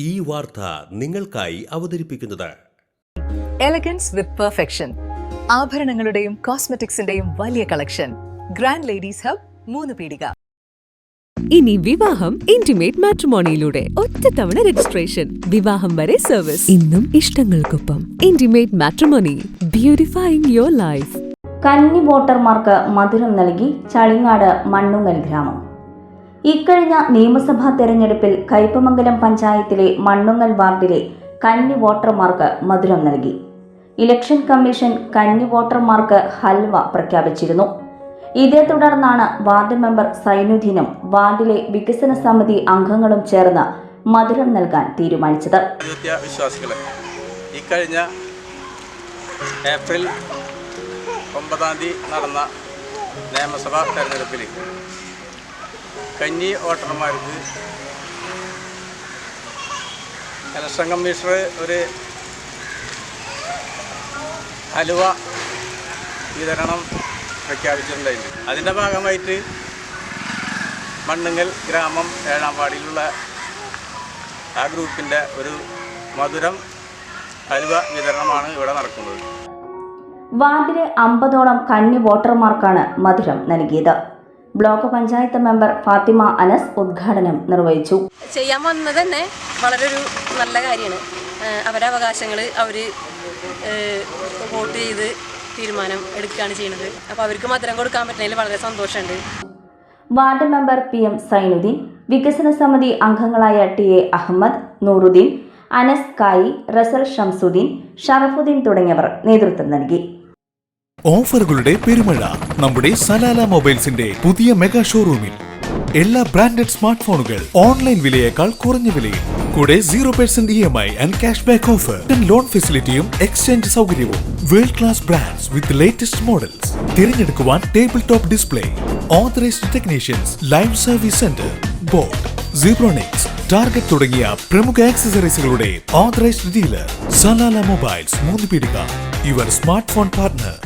ഈ വാർത്ത നിങ്ങൾക്കായി അവതരിപ്പിക്കുന്നത് എലഗൻസ് വിത്ത് പെർഫെക്ഷൻ. ആഭരണങ്ങളുടെയും കോസ്മെറ്റിക്സിന്റെയും വലിയ കളക്ഷൻ. ഗ്രാൻഡ് ലേഡീസ് ഹബ്, 3 പീടിക. ഇനി വിവാഹം ഇന്റിമേറ്റ് മാട്രിമോണിയിലൂടെ ഒറ്റത്തവണ രജിസ്ട്രേഷൻ, വിവാഹം വരെ സർവീസ്. ഇന്നും ഇഷ്ടങ്ങൾക്കൊപ്പം ഇന്റിമേറ്റ് മാട്രിമോണി, ബ്യൂട്ടിഫൈയിങ് യുവർ ലൈഫ്. കന്നി വോട്ടർമാർക്ക് മധുരം നൽകി ചളിങ്ങാട് മണ്ണുങ്ങൽ ഗ്രാമം. ഇക്കഴിഞ്ഞ നിയമസഭാ തെരഞ്ഞെടുപ്പിൽ കയ്പമംഗലം പഞ്ചായത്തിലെ മണ്ണുങ്ങൽ വാർഡിലെ കന്നി വോട്ടർമാർക്ക് മധുരം നൽകി. ഇലക്ഷൻ കമ്മീഷൻ കന്നി വോട്ടർമാർക്ക് ഹൽവ പ്രഖ്യാപിച്ചിരുന്നു. ഇതേ തുടർന്നാണ് വാർഡ് മെമ്പർ സൈനുദ്ദീനും വാർഡിലെ വികസന സമിതി അംഗങ്ങളും ചേർന്ന് മധുരം നൽകാൻ തീരുമാനിച്ചത്. വിശ്വാസികളെ, ഇക്കഴിഞ്ഞ ഏപ്രിൽ 9 നടന്ന നിയമസഭാ തെരഞ്ഞെടുപ്പിൽ കന്നി വോട്ടർമാർക്ക് ഇലക്ഷൻ കമ്മീഷണർ ഒരു ഹലുവ വിതരണം പ്രഖ്യാപിച്ചിട്ടുണ്ടായിരുന്നു. അതിൻ്റെ ഭാഗമായിട്ട് മണ്ണുങ്ങൽ ഗ്രാമം 7-ാം വാർഡിലുള്ള ആ ഗ്രൂപ്പിൻ്റെ ഒരു മധുരം ഹലുവ വിതരണമാണ് ഇവിടെ നടക്കുന്നത്. വാർഡിലെ 50ഓളം കന്നി വോട്ടർമാർക്കാണ് മധുരം നൽകിയത്. ബ്ലോക്ക് പഞ്ചായത്ത് മെമ്പർ ഫാത്തിമ അനസ് ഉദ്ഘാടനം നിർവഹിച്ചു. ചെയ്യാൻ വന്നത് തന്നെ വളരെ ഒരു നല്ല കാര്യമാണ്. അവരുടെ അവകാശങ്ങൾ അവർ വോട്ട് ചെയ്ത് തീരുമാനം എടുക്കുകയാണ് ചെയ്യുന്നത്. അപ്പോൾ അവർക്ക് മധുരം കൊടുക്കാൻ പറ്റുന്നതിൽ വളരെ സന്തോഷമുണ്ട്. വാർഡ് മെമ്പർ PM സൈനുദ്ദീൻ, വികസന സമിതി അംഗങ്ങളായ TA അഹമ്മദ്, നൂറുദ്ദീൻ, അനസ് കായി, റസൽ ഷംസുദ്ദീൻ, ഷറഫുദ്ദീൻ തുടങ്ങിയവർ നേതൃത്വം നൽകി. ഓഫറുകളുടെ പെരുമഴ നമ്മുടെ സലാല മൊബൈൽസിന്റെ പുതിയ മെഗാ ഷോറൂമിൽ. എല്ലാ ബ്രാൻഡഡ് സ്മാർട്ട് ഫോണുകൾ ഓൺലൈൻ വിലയേക്കാൾ കുറഞ്ഞ വിലയിൽ, കൂടെ 0% EMI and cash back offer, loan ഫെസിലിറ്റിയും എക്സ്ചേഞ്ച് സൗകര്യവും. World class brands with latest models തിരഞ്ഞെടുക്കുവാൻ table top display, authorised technicians, live service centre, boAt, Zebronics, Target തുടങ്ങിയ പ്രമുഖ ആക്സസറീസുകളുടെ ഓതറൈസ്ഡ് ഡീലർ. സലാല മൊബൈൽസ്, 3 പീടിക, യുവർ സ്മാർട്ട് ഫോൺ പാർട്ട്ണർ.